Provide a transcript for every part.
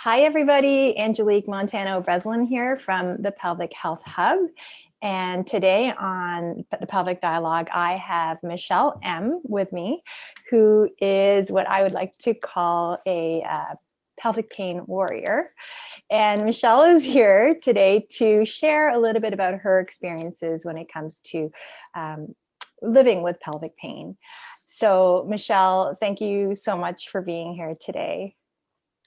Hi, everybody. Angelique Montano-Breslin here from the Pelvic Health Hub. And today on the Pelvic Dialogue, I have Michelle M. with me, who is what I would like to call a pelvic pain warrior. And Michelle is here today to share a little bit about her experiences when it comes to living with pelvic pain. So, Michelle, thank you so much for being here today.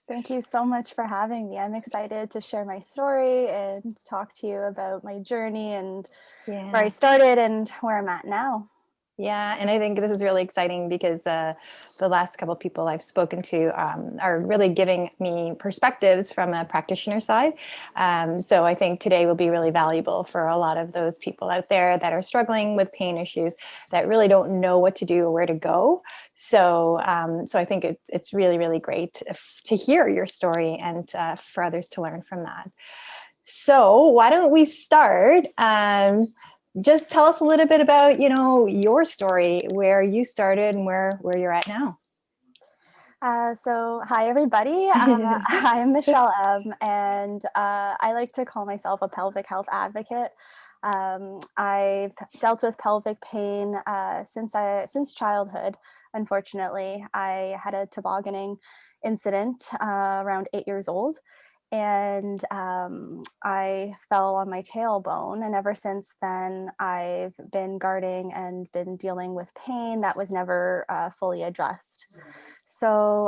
Thank you so much for having me. I'm excited to share my story and talk to you about my journey and where I started and where I'm at now. Yeah, and I think this is really exciting because the last couple of people I've spoken to are really giving me perspectives from a practitioner side. So I think today will be really valuable for a lot of those people out there that are struggling with pain issues that really don't know what to do or where to go. So I think it's really, really great to hear your story and for others to learn from that. So why don't we start? Just tell us a little bit about, your story, where you started and where you're at now. So hi, everybody. I'm Michelle M. And I like to call myself a pelvic health advocate. I've dealt with pelvic pain since childhood. Unfortunately, I had a tobogganing incident around 8 years old. And I fell on my tailbone. And ever since then, I've been guarding and been dealing with pain that was never fully addressed. So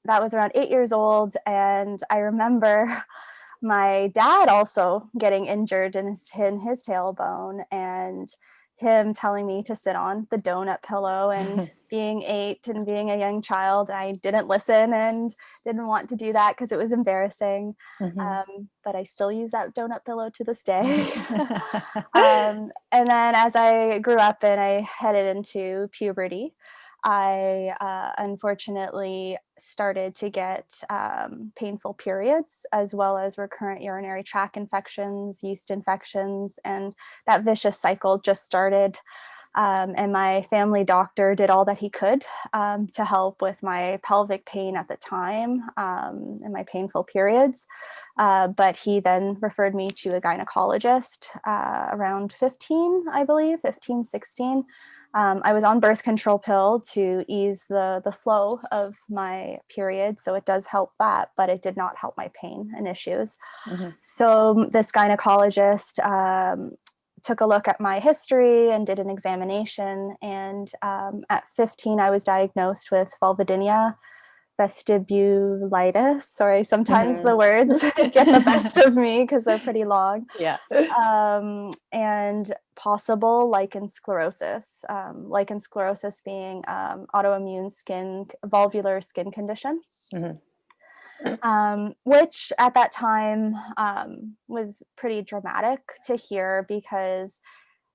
that was around 8 years old. And I remember my dad also getting injured in his tailbone and him telling me to sit on the donut pillow. And being 8 and being a young child, I didn't listen and didn't want to do that because it was embarrassing. But I still use that donut pillow to this day. And then as I grew up and I headed into puberty, I unfortunately started to get painful periods, as well as recurrent urinary tract infections, yeast infections, and that vicious cycle just started. And my family doctor did all that he could to help with my pelvic pain at the time and my painful periods. But he then referred me to a gynecologist around 15, I believe, 15, 16. I was on birth control pill to ease the flow of my period. So it does help that, but it did not help my pain and issues. So this gynecologist took a look at my history and did an examination. And at 15, I was diagnosed with vulvodynia, vestibulitis. Sorry, sometimes the words get the best of me because they're pretty long. Yeah. And possible lichen sclerosis. Lichen sclerosis being autoimmune valvular skin condition. Which at that time was pretty dramatic to hear because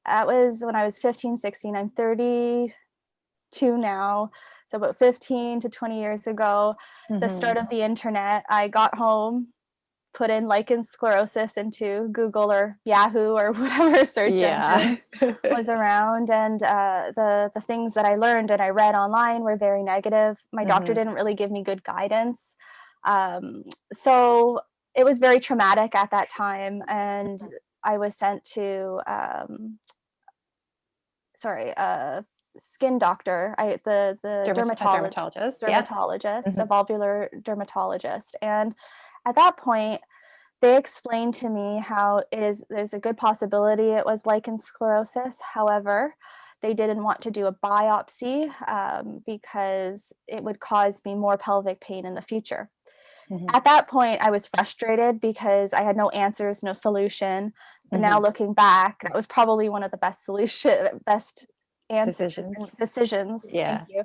that was when I was 15, 16. I'm 32 now. So about 15 to 20 years ago, the start of the internet, I got home, put in lichen sclerosis into Google or Yahoo or whatever search engine was around. And the things that I learned and I read online were very negative. My doctor didn't really give me good guidance. So it was very traumatic at that time. And I was sent to, skin doctor, the dermatologist, a valvular dermatologist. And at that point, they explained to me how there's a good possibility it was lichen sclerosis. However, they didn't want to do a biopsy because it would cause me more pelvic pain in the future. At that point, I was frustrated because I had no answers, no solution. But now looking back, that was probably one of the best decisions Yeah. thank you,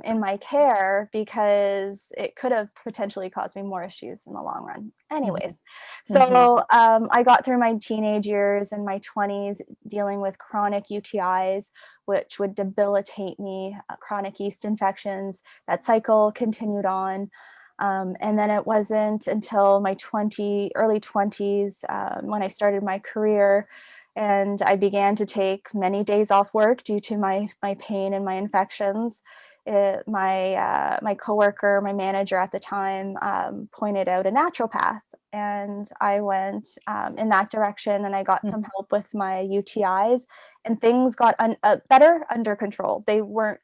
in my care, because it could have potentially caused me more issues in the long run. Anyways, so I got through my teenage years and my 20s dealing with chronic UTIs, which would debilitate me, chronic yeast infections. That cycle continued on. And then it wasn't until my early 20s when I started my career and I began to take many days off work due to my pain and my infections. my coworker, my manager at the time, pointed out a naturopath, and I went in that direction, and I got some help with my UTIs, and things got better under control. They weren't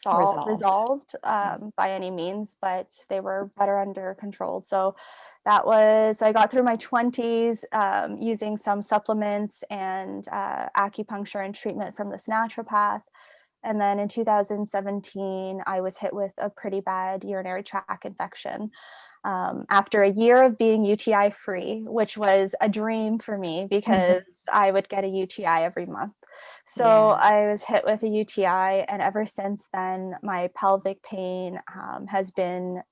resolved by any means, but they were better under control. So I got through my 20s using some supplements and acupuncture and treatment from this naturopath. And then in 2017, I was hit with a pretty bad urinary tract infection. After a year of being UTI free, which was a dream for me because I would get a UTI every month. So I was hit with a UTI, and ever since then, my pelvic pain has been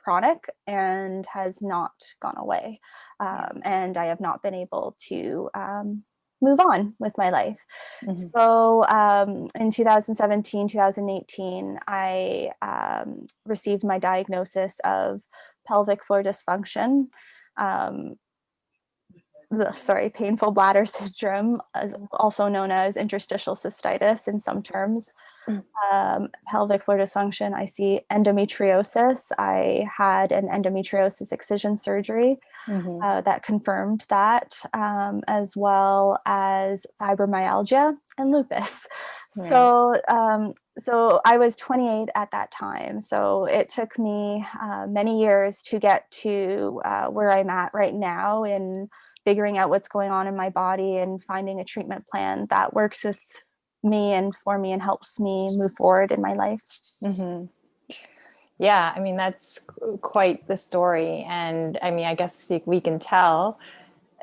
chronic and has not gone away. And I have not been able to move on with my life. So in 2017, 2018, I received my diagnosis of pelvic floor dysfunction, painful bladder syndrome, also known as interstitial cystitis in some terms. Pelvic floor dysfunction, I see endometriosis. I had an endometriosis excision surgery that confirmed that, as well as fibromyalgia and lupus. So I was 28 at that time. So it took me many years to get to where I'm at right now in figuring out what's going on in my body and finding a treatment plan that works with me and for me and helps me move forward in my life. Yeah, I mean, that's quite the story. And I mean, I guess we can tell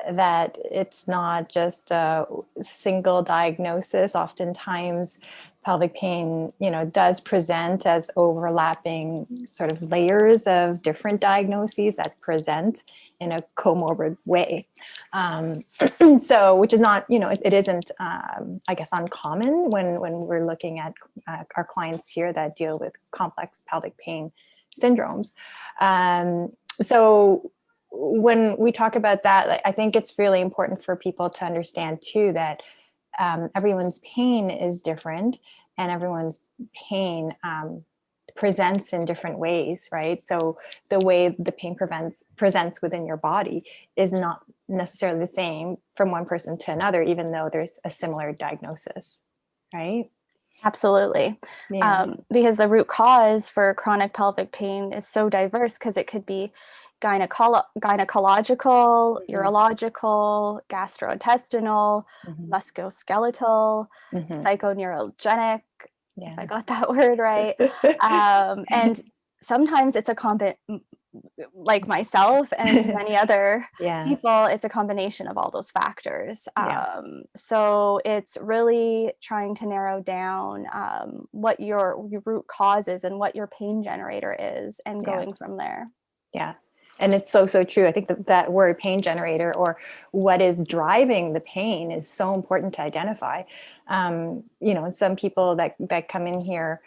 that it's not just a single diagnosis. Oftentimes pelvic pain, does present as overlapping sort of layers of different diagnoses that present in a comorbid way. So, which is not, it isn't, I guess, uncommon when we're looking at our clients here that deal with complex pelvic pain syndromes. So when we talk about that, I think it's really important for people to understand too that everyone's pain is different, and everyone's pain presents in different ways, right? So the way the pain presents within your body is not necessarily the same from one person to another, even though there's a similar diagnosis, right? Absolutely. Because the root cause for chronic pelvic pain is so diverse, because it could be gynecological, urological, gastrointestinal, musculoskeletal, psychoneurogenic, if I got that word right. And sometimes it's like myself and many other people, it's a combination of all those factors. So it's really trying to narrow down what your root cause is and what your pain generator is, and going from there. Yeah. And it's so true. I think that word pain generator, or what is driving the pain, is so important to identify. Some people that come in here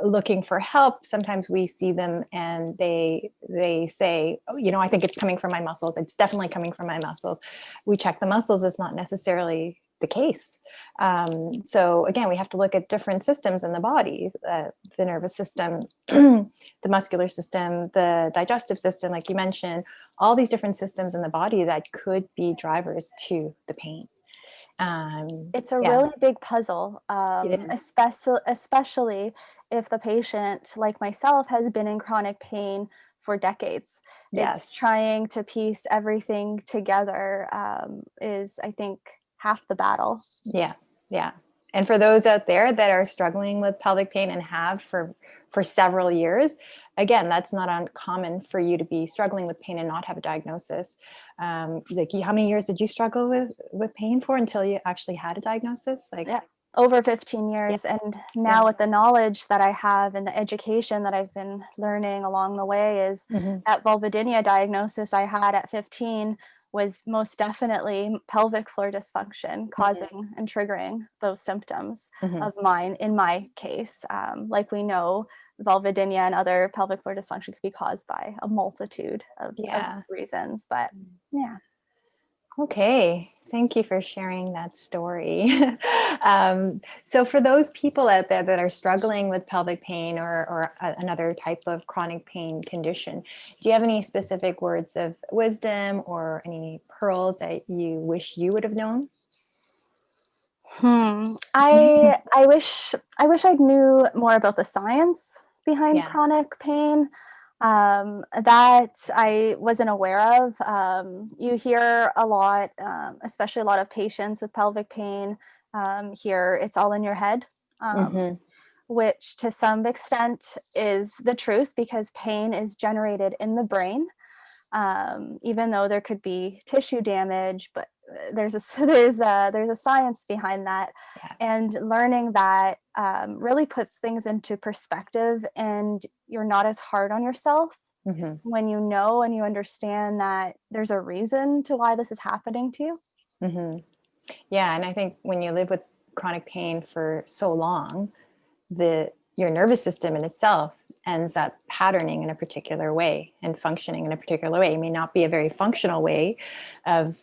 looking for help, sometimes we see them and they say, oh, I think it's coming from my muscles. It's definitely coming from my muscles. We check the muscles. It's not necessarily the case. So again, we have to look at different systems in the body, the nervous system, the muscular system, the digestive system, like you mentioned, all these different systems in the body that could be drivers to the pain. It's a really big puzzle, especially if the patient, like myself, has been in chronic pain for decades. It's trying to piece everything together is, I think, half the battle. Yeah. And for those out there that are struggling with pelvic pain and have for several years, again, that's not uncommon for you to be struggling with pain and not have a diagnosis. Like, how many years did you struggle with pain for until you actually had a diagnosis? Over 15 years. And now with the knowledge that I have and the education that I've been learning along the way, is that Vulvodynia diagnosis I had at 15 was most definitely pelvic floor dysfunction causing and triggering those symptoms of mine in my case. Like we know, vulvodynia and other pelvic floor dysfunction could be caused by a multitude of reasons, but Okay. Thank you for sharing that story. So for those people out there that are struggling with pelvic pain or another type of chronic pain condition, do you have any specific words of wisdom or any pearls that you wish you would have known? I wish I knew more about the science behind Yeah. chronic pain. That I wasn't aware of. You hear a lot, especially a lot of patients with pelvic pain. Hear it's all in your head, Hmm. which to some extent is the truth because pain is generated in the brain, even though there could be tissue damage, but there's a science behind that, Yeah. and learning that really puts things into perspective, and you're not as hard on yourself Hmm. when you know and you understand that there's a reason to why this is happening to you. Hmm. Yeah. And I think when you live with chronic pain for so long, your nervous system in itself ends up patterning in a particular way and functioning in a particular way. It may not be a very functional way of,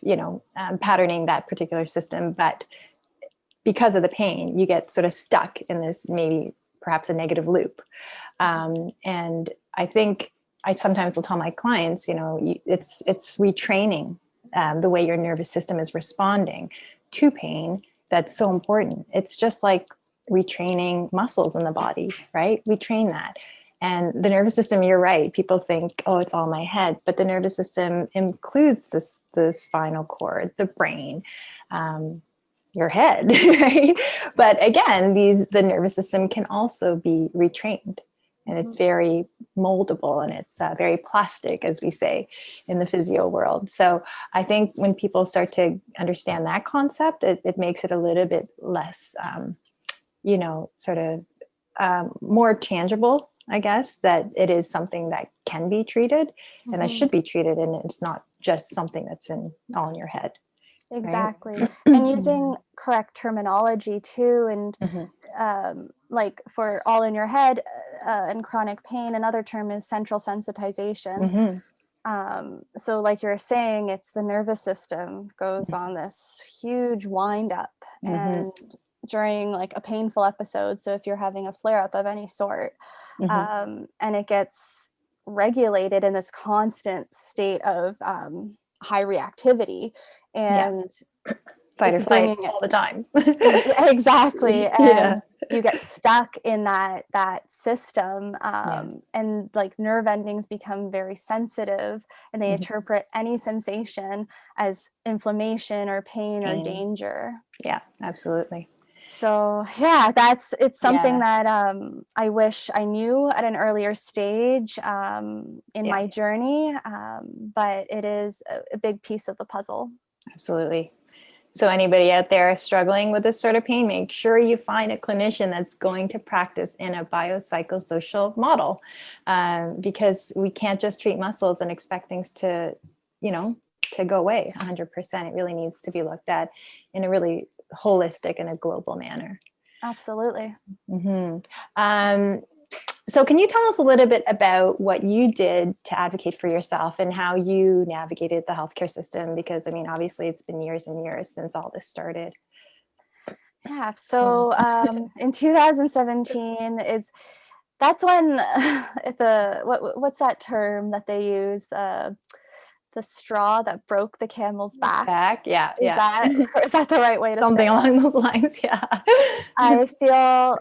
patterning that particular system, but because of the pain, you get sort of stuck in this maybe perhaps a negative loop. And I think I sometimes will tell my clients, it's retraining the way your nervous system is responding to pain that's so important. It's just like retraining muscles in the body, right? We train that. And the nervous system, you're right. People think, oh, it's all my head, but the nervous system includes the spinal cord, the brain, your head, right? But again, the nervous system can also be retrained, and it's Mhm. very moldable and it's very plastic, as we say in the physio world. So I think when people start to understand that concept, it makes it a little bit less, sort of more tangible, I guess, that it is something that can be treated and that Mhm. should be treated, and it's not just something that's all in your head, right? Exactly. And using correct terminology too, and Mhm. like for all in your head and chronic pain, another term is central sensitization. Mhm. So, like you're saying, it's the nervous system goes on this huge wind up, Mhm. and during like a painful episode. So, if you're having a flare up of any sort, Mhm. and it gets regulated in this constant state of high reactivity, Yeah. and Fight or it's flight bringing it all the time. exactly, Yeah. and you get stuck in that system, Yeah. and like nerve endings become very sensitive, and they Mhm. interpret any sensation as inflammation or pain or Pain. danger. Yeah, absolutely. So yeah, it's something Yeah. that I wish I knew at an earlier stage in Yeah, my journey, but it is a big piece of the puzzle. absolutely. So anybody out there struggling with this sort of pain, make sure you find a clinician that's going to practice in a biopsychosocial model, because we can't just treat muscles and expect things you know, to go away 100%. It really needs to be looked at in a really holistic and a global manner. Absolutely. Hmm. Um, so, can you tell us a little bit about what you did to advocate for yourself and how you navigated the healthcare system? Because, I mean, obviously, it's been years and years since all this started. Yeah. Mm. So in 2017 is that's when what's that term that they use, the straw that broke the camel's back. Back, yeah, Is yeah. that the right way to say Something it? along those lines, yeah. I feel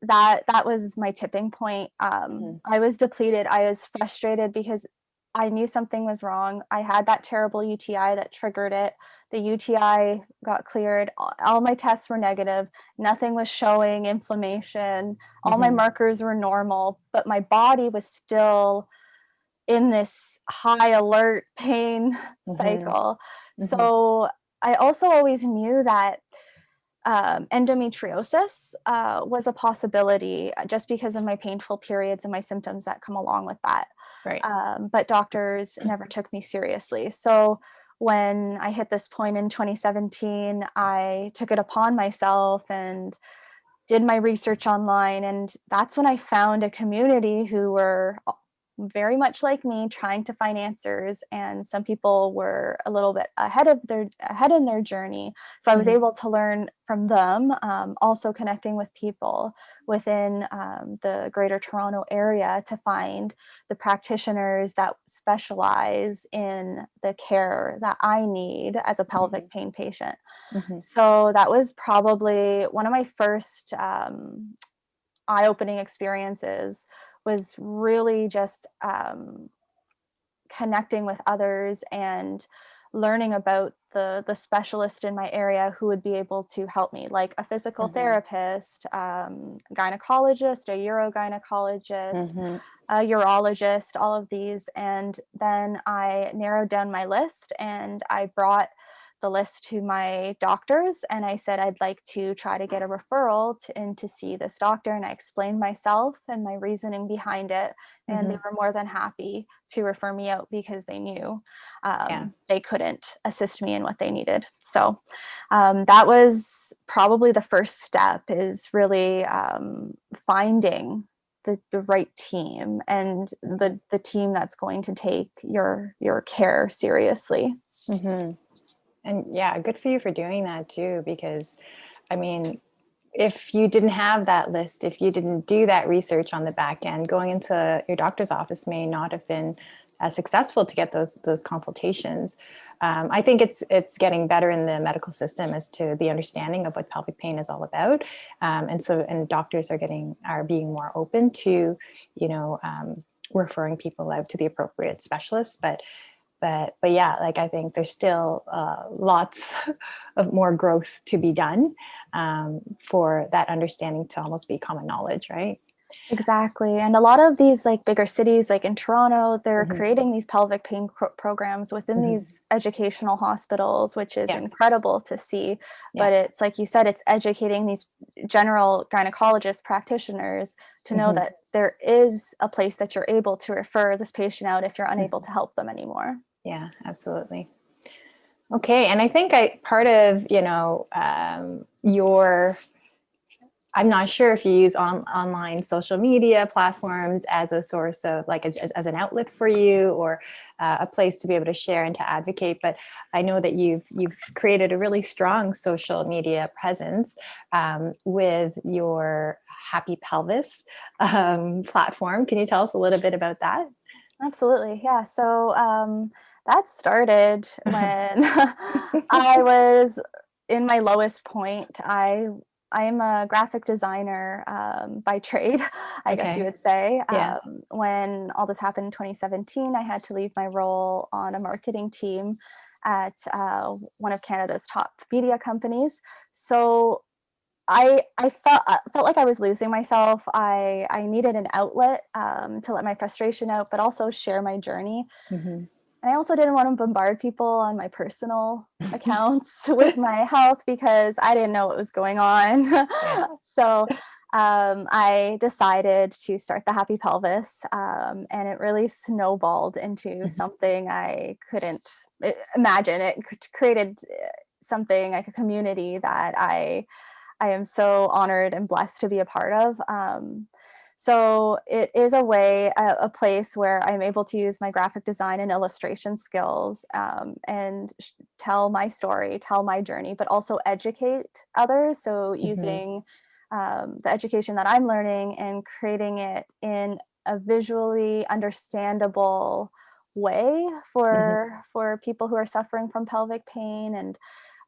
that was my tipping point. Mhm. I was depleted. I was frustrated because I knew something was wrong. I had that terrible UTI that triggered it. The UTI got cleared. All my tests were negative. Nothing was showing inflammation. All my Mhm. markers were normal, but my body was still in this high alert pain Mhm. cycle. Mhm. So I also always knew that endometriosis was a possibility just because of my painful periods and my symptoms that come along with that. Right. But doctors never took me seriously. So when I hit this point in 2017, I took it upon myself and did my research online. And that's when I found a community who were very much like me, trying to find answers, and some people were a little bit ahead in their journey. So I was able to learn from them, also connecting with people within the Greater Toronto area to find the practitioners that specialize in the care that I need as a pelvic pain patient. So that was probably one of my first eye-opening experiences, was really just connecting with others and learning about the specialist in my area who would be able to help me, like a physical therapist, gynecologist, a urogynecologist, a urologist, all of these. And then I narrowed down my list and I brought the list to my doctors and I said I'd like to try to get a referral in to see this doctor, and I explained myself and my reasoning behind it, and they were more than happy to refer me out because they knew they couldn't assist me in what they needed. So that was probably the first step, is really finding the right team and the team that's going to take your care seriously. And yeah, good for you for doing that too, because I mean, if you didn't have that list, if you didn't do that research on the back end, going into your doctor's office may not have been as successful to get those consultations. I think it's getting better in the medical system as to the understanding of what pelvic pain is all about, and doctors are being more open to, referring people out to the appropriate specialists, but yeah, like I think there's still lots of more growth to be done for that understanding to almost be common knowledge, right? Exactly. And a lot of these like bigger cities, like in Toronto, they're creating these pelvic pain programs within these educational hospitals, which is incredible to see. But it's like you said, it's educating these general gynecologist practitioners to know that there is a place that you're able to refer this patient out if you're unable to help them anymore. Yeah, absolutely. Okay. And I think part of, I'm not sure if you use online social media platforms as a source of as an outlet for you, or a place to be able to share and to advocate. But I know that you've created a really strong social media presence with your Happy Pelvis platform. Can you tell us a little bit about that? Absolutely. Yeah. So that started when I was in my lowest point. I'm a graphic designer by trade, I guess you Okay. would say. Yeah. When all this happened in 2017, I had to leave my role on a marketing team at one of Canada's top media companies. So I felt like I was losing myself. I needed an outlet to let my frustration out, but also share my journey. And I also didn't want to bombard people on my personal accounts with my health because I didn't know what was going on. Yeah. So I decided to start the Happy Pelvis, and it really snowballed into something I couldn't imagine. It created something like a community that I am so honored and blessed to be a part of. So it is a place where I'm able to use my graphic design and illustration skills and tell my story, tell my journey, but also educate others. So using the education that I'm learning and creating it in a visually understandable way for people who are suffering from pelvic pain. And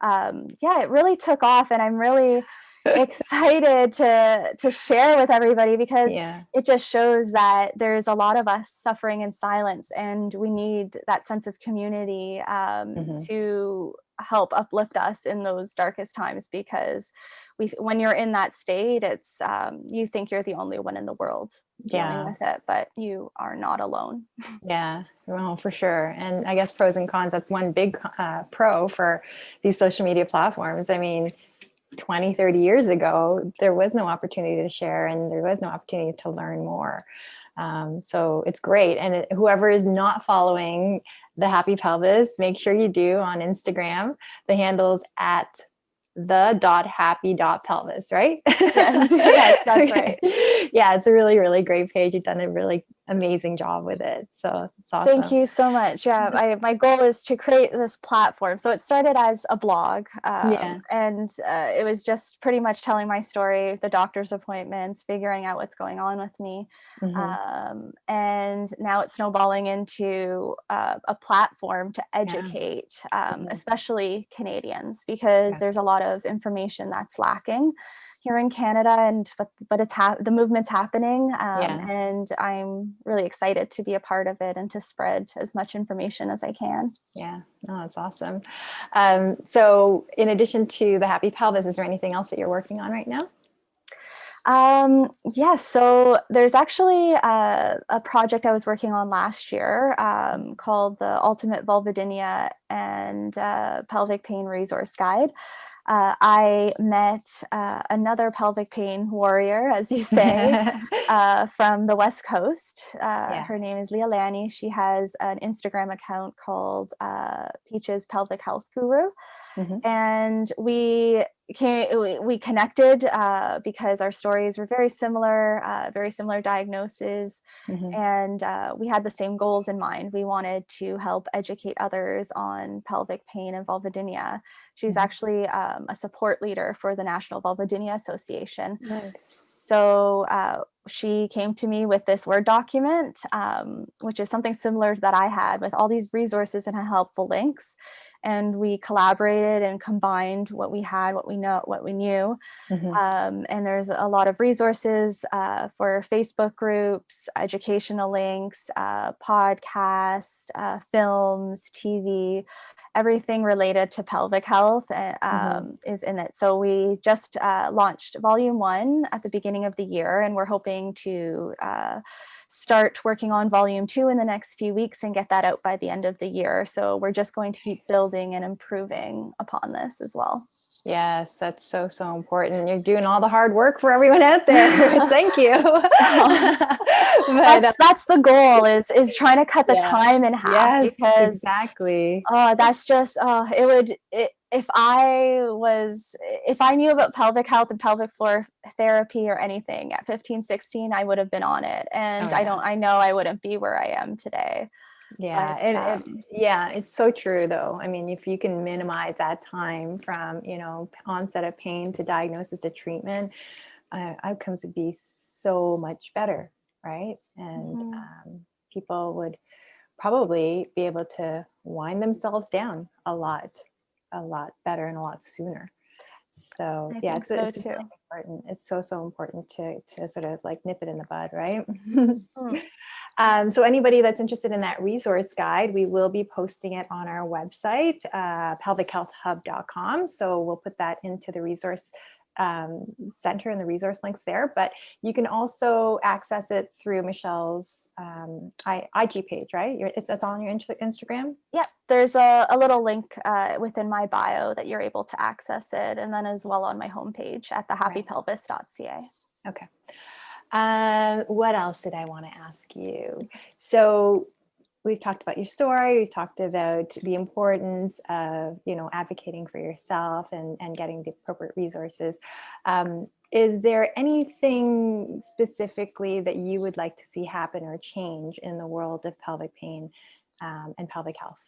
it really took off, and I'm really excited to share with everybody because it just shows that there's a lot of us suffering in silence, and we need that sense of community to help uplift us in those darkest times, because when you're in that state, it's you think you're the only one in the world dealing with it, but you are not alone. Yeah, well, for sure. And I guess pros and cons, that's one big pro for these social media platforms. I mean, 20, 30 years ago, there was no opportunity to share and there was no opportunity to learn more. So it's great. And whoever is not following the Happy Pelvis, make sure you do on Instagram. The handle's at the.happy.pelvis, right? Yes, that's right. Yeah, it's a really, really great page. You've done a really amazing job with it. So it's Thank awesome. you so much. Yeah, my goal is to create this platform. So it started as a blog, Yeah. and it was just pretty much telling my story, the doctor's appointments, figuring out what's going on with me. Hmm. And now it's snowballing into a platform to Yeah. educate, Hmm. especially Canadians, because Yeah. there's a lot of information that's lacking here in Canada, and but the movement's happening, Yeah. and I'm really excited to be a part of it and to spread as much information as I can. Yeah. Oh, that's awesome. So in addition to the Happy Pelvis, is there anything else that you're working on right now? Yes, so there's actually a project I was working on last year called the Ultimate Vulvodynia and Pelvic Pain Resource Guide. I met another pelvic pain warrior, as you say, from the West Coast. Yeah. Her name is Leah Lanny. She has an Instagram account called Peaches Pelvic Health Guru. Hmm. And we connected because our stories were very similar diagnoses, Hmm. and we had the same goals in mind. We wanted to help educate others on pelvic pain and vulvodynia. She's Hmm. actually a support leader for the National Vulvodynia Association. Nice. So she came to me with this Word document, which is something similar that I had, with all these resources and helpful links. And we collaborated and combined what we had, what we knew. Hmm. And there's a lot of resources for Facebook groups, educational links, podcasts, films, TV, everything related to pelvic health Hmm. is in it. So we just launched volume 1 at the beginning of the year, and we're hoping to start working on volume 2 in the next few weeks and get that out by the end of the year. So we're just going to keep building and improving upon this as well. Yes, that's so, so important. You're doing all the hard work for everyone out there. Thank you. But That's the goal, is trying to cut the yeah, time in half, yes, because exactly. that's just if I knew about pelvic health and pelvic floor therapy or anything at 15, 16, I would have been on it, Oh and yeah. I know I wouldn't be where I am today. Yeah, But yeah, it's so true though. I mean, if you can minimize that time from, onset of pain to diagnosis to treatment, outcomes would be so much better, right? And mhm, people would probably be able to wind themselves down a lot better and a lot sooner. So I yeah, think so it's really too. important. It's so, so important to sort of like nip it in the bud, right? Mm. So anybody that's interested in that resource guide, we will be posting it on our website, pelvichealthhub.com. So we'll put that into the resource center and the resource links there. But you can also access it through Michelle's IG page, right? It's on your Instagram? Yeah, there's a little link within my bio that you're able to access it, and then as well on my homepage at Right. thehappypelvis.ca. Okay. What else did I want to ask you? So we've talked about your story. We've talked about the importance of, advocating for yourself and getting the appropriate resources. Is there anything specifically that you would like to see happen or change in the world of pelvic pain and pelvic health?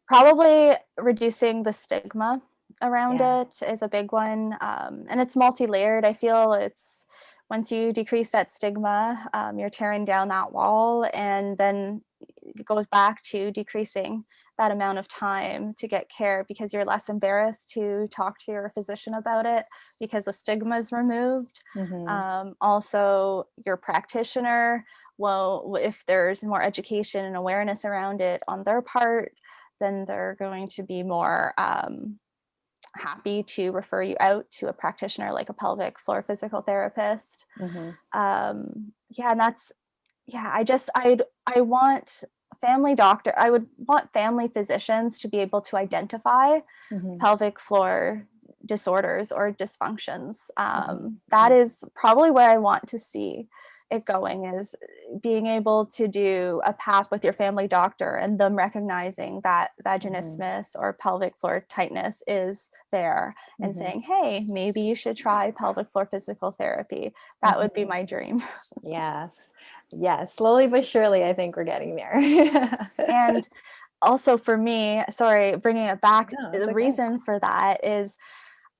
Probably reducing the stigma around Yeah. it is a big one. And it's multi-layered. I feel it's once you decrease that stigma, you're tearing down that wall, and then it goes back to decreasing that amount of time to get care, because you're less embarrassed to talk to your physician about it because the stigma is removed. Mm-hmm. Also, your practitioner, well, if there's more education and awareness around it on their part, then they're going to be more happy to refer you out to a practitioner like a pelvic floor physical therapist. Mm-hmm. Yeah, and that's yeah. I want I would want family physicians to be able to identify Mm-hmm. pelvic floor disorders or dysfunctions. Mm-hmm. That is probably where I want to see it going is being able to do a PAP with your family doctor and them recognizing that vaginismus or pelvic floor tightness is there and saying, hey, maybe you should try pelvic floor physical therapy. That would be my dream. Yes. Yes. Slowly but surely, I think we're getting there. And also for me, sorry, bringing it back, No, it's the okay. reason for that is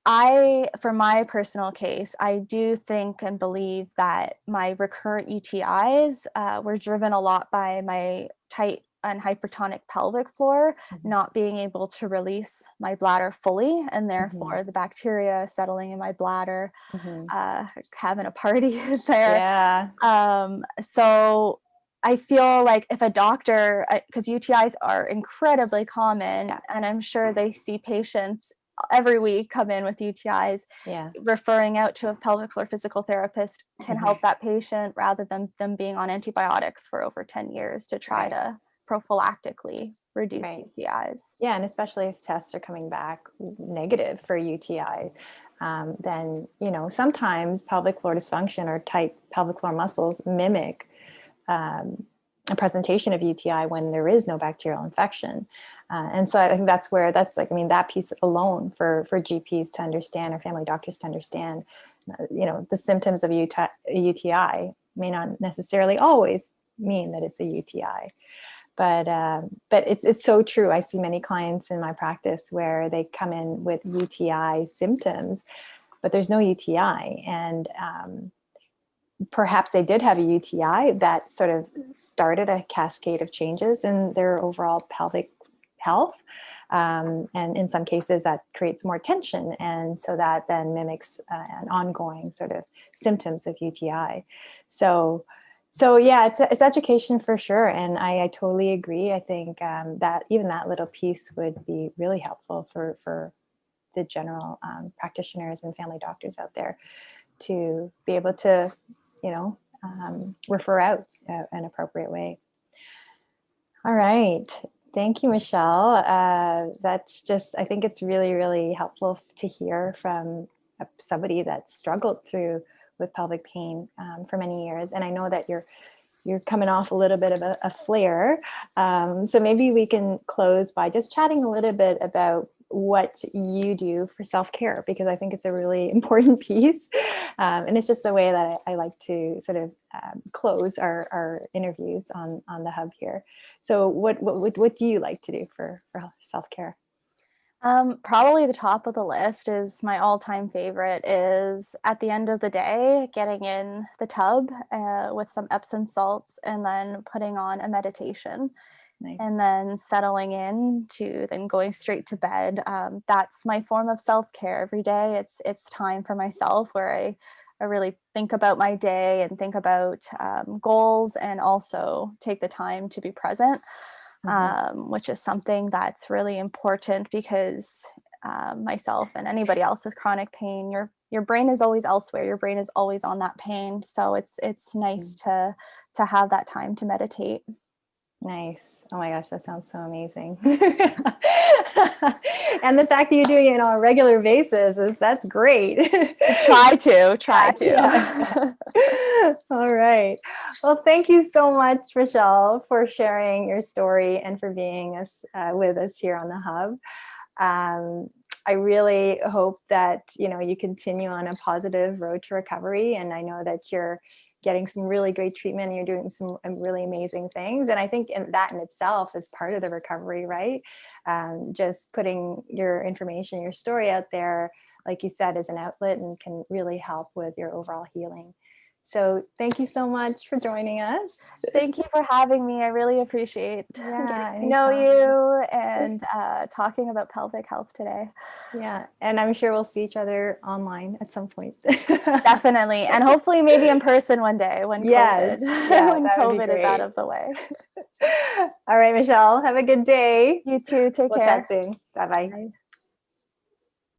for my personal case, I do think and believe that my recurrent UTIs were driven a lot by my tight and hypertonic pelvic floor, not being able to release my bladder fully, and therefore the bacteria settling in my bladder, having a party there. Yeah. So I feel like if a doctor, because UTIs are incredibly common, and I'm sure they see patients every week come in with UTIs, referring out to a pelvic floor physical therapist can help that patient rather than them being on antibiotics for over 10 years to try to prophylactically reduce UTIs. Yeah, and especially if tests are coming back negative for UTI, then, sometimes pelvic floor dysfunction or tight pelvic floor muscles mimic a presentation of UTI when there is no bacterial infection. And so I think that piece alone for GPs to understand, or family doctors to understand, the symptoms of UTI may not necessarily always mean that it's a UTI. But it's so true. I see many clients in my practice where they come in with UTI symptoms, but there's no UTI. And perhaps they did have a UTI that sort of started a cascade of changes in their overall pelvic health. And in some cases that creates more tension. And so that then mimics an ongoing sort of symptoms of UTI. So yeah, it's education for sure. And I totally agree. I think that even that little piece would be really helpful for the general practitioners and family doctors out there to be able to, refer out an appropriate way. All right. Thank you, Michelle. I think it's really, really helpful to hear from somebody that struggled with pelvic pain for many years. And I know that you're coming off a little bit of a flare. So maybe we can close by just chatting a little bit about what you do for self-care, because I think it's a really important piece. And it's just the way that I like to sort of close our interviews on the hub here. So what do you like to do for self-care? Probably the top of the list is my all-time favorite is at the end of the day, getting in the tub with some Epsom salts and then putting on a meditation. Nice. And then settling in to then going straight to bed. That's my form of self-care every day. It's time for myself where I really think about my day and think about goals, and also take the time to be present. Which is something that's really important because myself and anybody else with chronic pain, your brain is always elsewhere. Your brain is always on that pain. So it's nice to have that time to meditate. Nice. Oh my gosh, that sounds so amazing. And the fact that you're doing it on a regular basis, that's great. Try to. Yeah. All right. Well, thank you so much, Michelle, for sharing your story and for being with us here on the Hub. I really hope that, you continue on a positive road to recovery. And I know that you're getting some really great treatment and you're doing some really amazing things. And I think that in itself is part of the recovery, right? Just putting your information, your story out there, like you said, as an outlet, and can really help with your overall healing. So thank you so much for joining us. Thank you for having me. I really appreciate getting to know you and talking about pelvic health today. Yeah, and I'm sure we'll see each other online at some point. Definitely, and hopefully maybe in person one day when COVID is out of the way. All right, Michelle, have a good day. You too. Take care. We'll chat soon. Bye-bye. Bye.